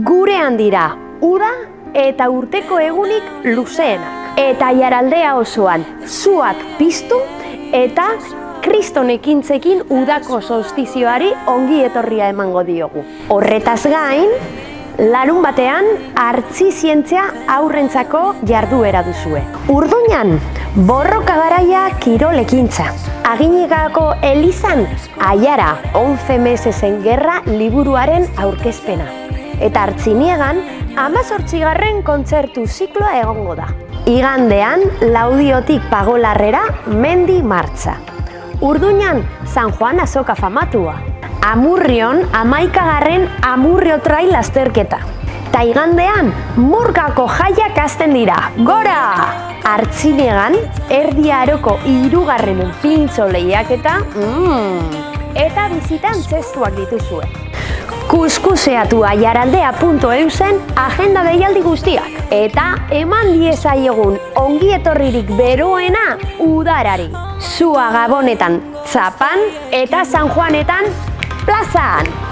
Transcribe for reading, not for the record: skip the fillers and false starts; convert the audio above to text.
gurean dira uda eta urteko egunik luzeenak. Eta Aiaraldea osoan zuak piztu eta Kriston ekintzekin udako solstizioari ongi etorria emango diogu. Horretaz gain, larun batean artzi zientzia aurrentzako jarduera duzue. Urduñan, borroka garaia kirol ekintza. Aginegako Elizan, Aiara 11 mesesen gerra liburuaren aurkezpena. Eta Artziniegan, 18. kontzertu zikloa egongo da. Igandean, Laudiotik Pagolarrera mendi martxa. Urduñan, San Juan azoka famatua. Amurrion, 11. Amurrio trail lasterketa. Ta igandean, Murgako jaiak hasten dira. Gora! Artzinegan, Erdi Aroko 3. pintxo lehiaketa, eta bizitan zestuak dituzue. Kuskuseatu aiaraldea.eusen agenda deialdi guztiak. Eta eman diezaiegun ongi etorririk beroena udarari. Zua Gabonetan txapan eta San Juanetan plazan!